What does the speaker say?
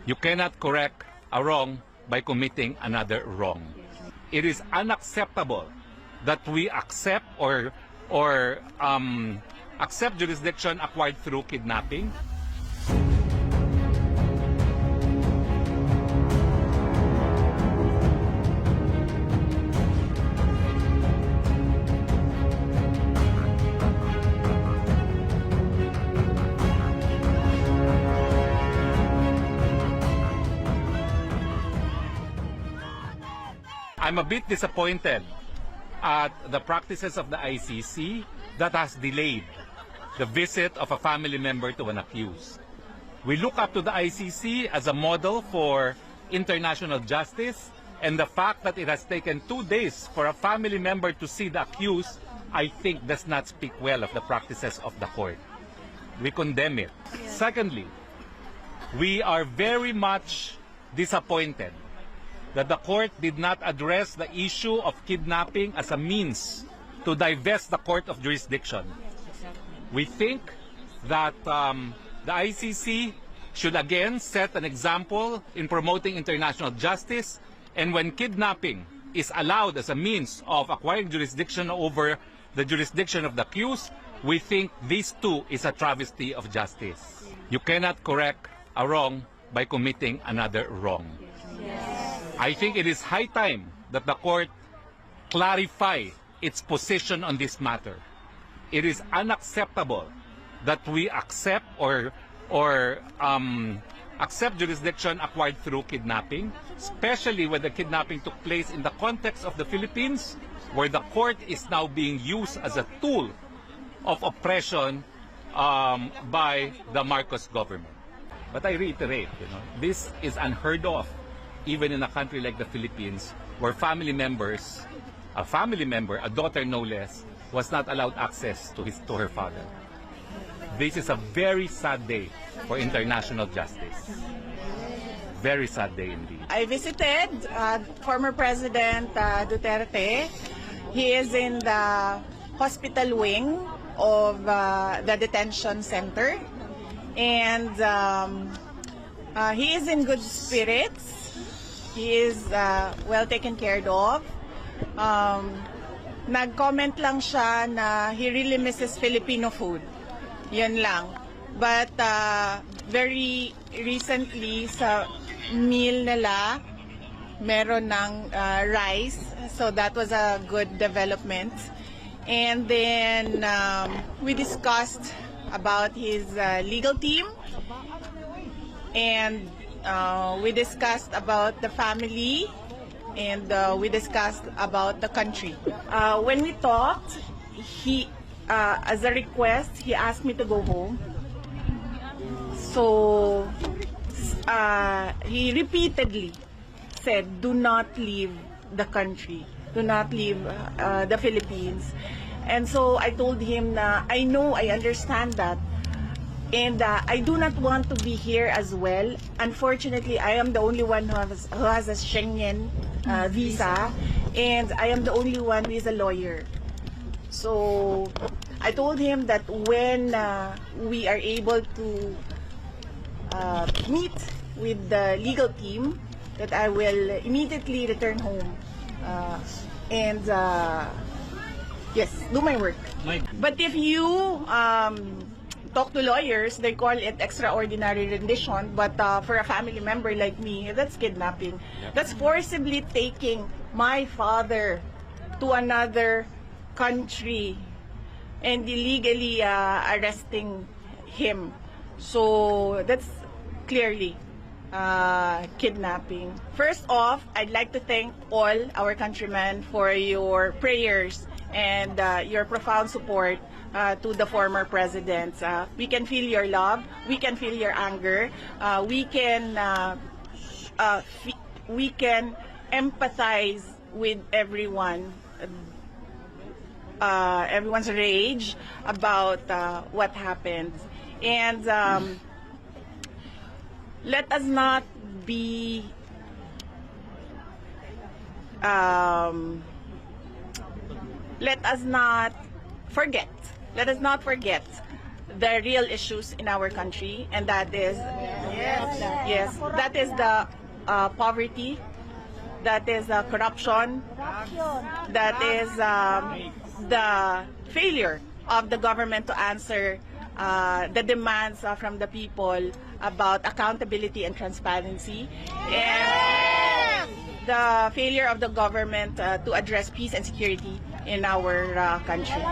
You cannot correct a wrong by committing another wrong. It is unacceptable that we accept accept jurisdiction acquired through kidnapping. I'm a bit disappointed at the practices of the ICC that has delayed the visit of a family member to an accused. We look up to the ICC as a model for international justice, and the fact that it has taken 2 days for a family member to see the accused, I think does not speak well of the practices of the court. We condemn it. Secondly, we are very much disappointed that the court did not address the issue of kidnapping as a means to divest the court of jurisdiction. We think that the ICC should again set an example in promoting international justice, and when kidnapping is allowed as a means of acquiring jurisdiction over the jurisdiction of the accused, we think this too is a travesty of justice. You cannot correct a wrong by committing another wrong. I think it is high time that the court clarify its position on this matter. It is unacceptable that we accept accept jurisdiction acquired through kidnapping, especially when the kidnapping took place in the context of the Philippines, where the court is now being used as a tool of oppression by the Marcos government. But I reiterate, this is unheard of, even in a country like the Philippines, where family members, a daughter no less, was not allowed access to her father. This is a very sad day for international justice. Very sad day indeed. I visited former President DUTERTE. He is in the hospital wing of the detention center, and he is in good spirits. He is well taken care of. Nag-comment lang siya na he really misses Filipino food. Yun lang. But very recently sa meal nila, meron ng rice. So that was a good development. And then we discussed about his legal team. And we discussed about the family, and we discussed about the country. When we talked, he, as a request, he asked me to go home. So he repeatedly said, do not leave the country, do not leave the Philippines. And so I told him na I know, I understand that. And I do not want to be here as well. Unfortunately, I am the only one who has a Schengen visa, and I am the only one who is a lawyer. So I told him that when we are able to meet with the legal team, that I will immediately return home and yes, do my work. But if you talk to lawyers, they call it extraordinary rendition, but for a family member like me, that's kidnapping. That's forcibly taking my father to another country and illegally arresting him. So that's clearly kidnapping. First off, I'd like to thank all our countrymen for your prayers and your profound support to the former presidents. We can feel your love, we can feel your anger, we can empathize with everyone, everyone's rage about what happened. And let us not be let us not forget the real issues in our country, and that is that is the poverty, that is corruption, that is the failure of the government to answer the demands from the people about accountability and transparency, and the failure of the government to address peace and security in our country.